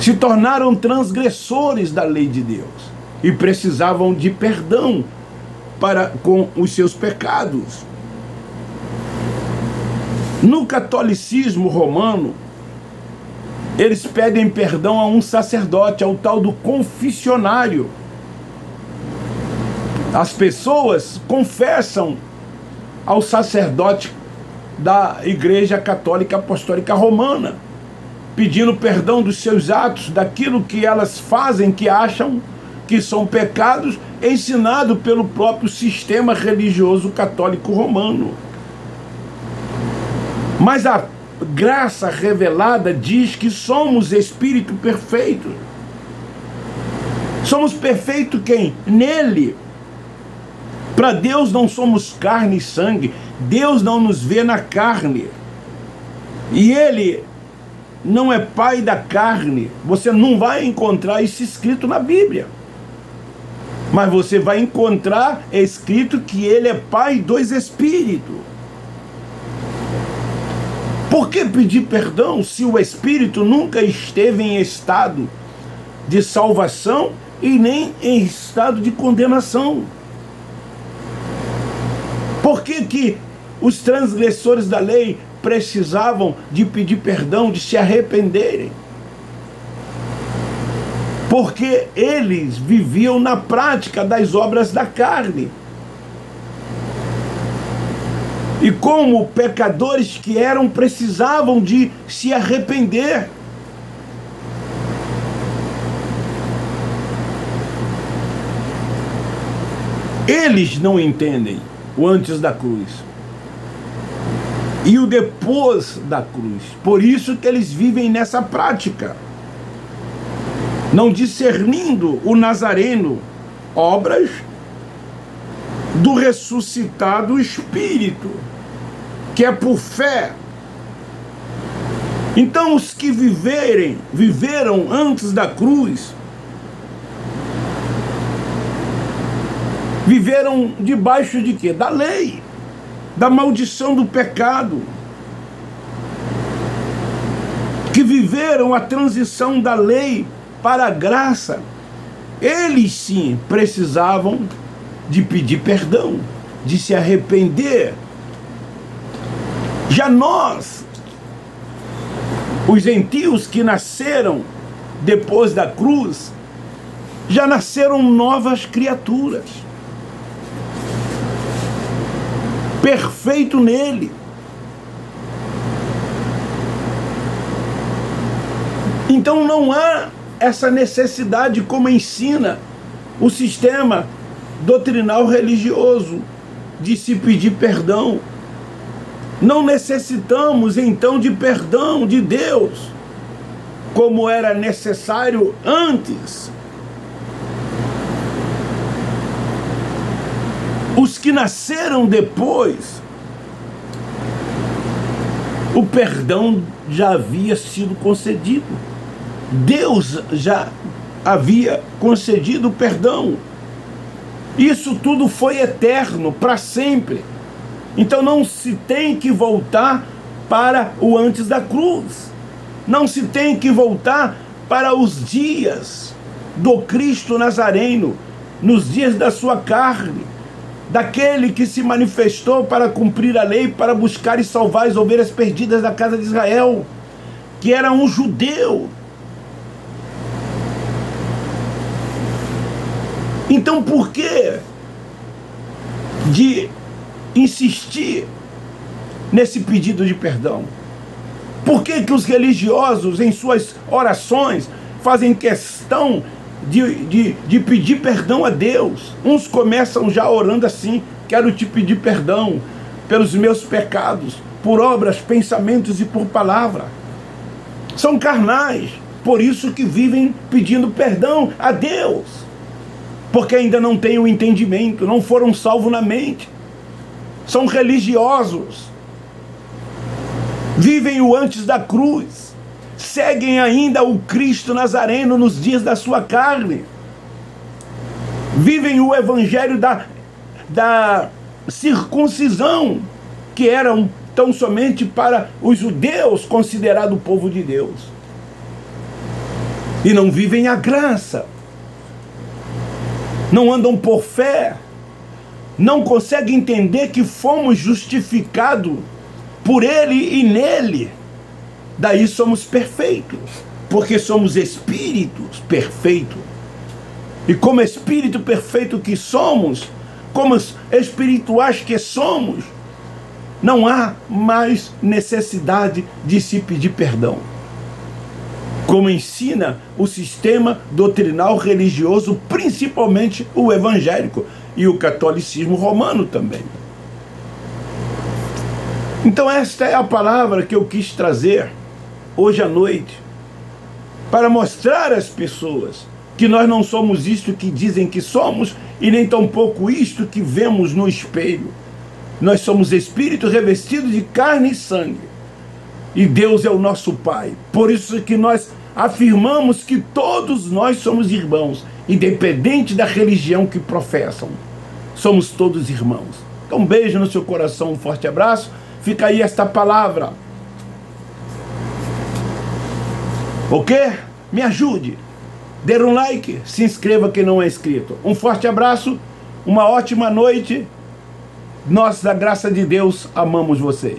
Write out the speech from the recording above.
se tornaram transgressores da lei de Deus e precisavam de perdão com os seus pecados. No catolicismo romano, eles pedem perdão a um sacerdote, ao tal do confessionário. As pessoas confessam ao sacerdote da Igreja Católica Apostólica Romana, pedindo perdão dos seus atos, daquilo que elas fazem, que acham que são pecados, ensinado pelo próprio sistema religioso católico romano. Mas a graça revelada diz que somos espírito perfeito. Somos perfeitos quem? Nele. Para Deus não somos carne e sangue. Deus não nos vê na carne. E Ele não é pai da carne. Você não vai encontrar isso escrito na Bíblia. Mas você vai encontrar escrito que Ele é pai dos espíritos. Por que pedir perdão se o espírito nunca esteve em estado de salvação e nem em estado de condenação? Por que os transgressores da lei precisavam de pedir perdão, de se arrependerem? Porque eles viviam na prática das obras da carne. E como pecadores que eram, precisavam de se arrepender. Eles não entendem o antes da cruz e o depois da cruz. Por isso que eles vivem nessa prática, não discernindo o Nazareno, obras do ressuscitado Espírito, que é por fé. Então os que viveram antes da cruz, viveram debaixo de quê? Da lei, da maldição do pecado. Que viveram a transição da lei para a graça. Eles sim precisavam de pedir perdão, de se arrepender. Já nós, os gentios que nasceram depois da cruz, já nasceram novas criaturas, perfeito nele. Então não há essa necessidade, como ensina o sistema doutrinal religioso, de se pedir perdão. Não necessitamos então de perdão de Deus, como era necessário antes. Os que nasceram depois, o perdão já havia sido concedido. Deus já havia concedido o perdão. Isso tudo foi eterno, para sempre. Então não se tem que voltar para o antes da cruz. Não se tem que voltar para os dias do Cristo Nazareno, nos dias da sua carne, daquele que se manifestou para cumprir a lei, para buscar e salvar as ovelhas perdidas da casa de Israel, que era um judeu. Então por que de insistir nesse pedido de perdão? Por que os religiosos, em suas orações, fazem questão de pedir perdão a Deus? Uns começam já orando assim: quero te pedir perdão pelos meus pecados, por obras, pensamentos e por palavra. São carnais, por isso que vivem pedindo perdão a Deus, porque ainda não têm o entendimento, não foram salvos na mente. São religiosos, vivem o antes da cruz, seguem ainda o Cristo Nazareno nos dias da sua carne, vivem o evangelho da circuncisão, que eram tão somente para os judeus, considerado o povo de Deus. e não vivem a graça, não andam por fé, não conseguem entender que fomos justificados por Ele e nele. Daí somos perfeitos, porque somos espíritos perfeitos. E como espírito perfeito que somos, como espirituais que somos, não há mais necessidade de se pedir perdão, como ensina o sistema doutrinal religioso, principalmente o evangélico e o catolicismo romano também. Então esta é a palavra que eu quis trazer hoje à noite, para mostrar às pessoas que nós não somos isto que dizem que somos, e nem tampouco isto que vemos no espelho. Nós somos espíritos revestidos de carne e sangue, e Deus é o nosso Pai. Por isso que nós afirmamos que todos nós somos irmãos, independente da religião que professam. Somos todos irmãos. Então um beijo no seu coração, um forte abraço. Fica aí esta palavra. Ok? Me ajude. Dê um like, se inscreva quem não é inscrito. Um forte abraço, uma ótima noite. Nós, da graça de Deus, amamos vocês.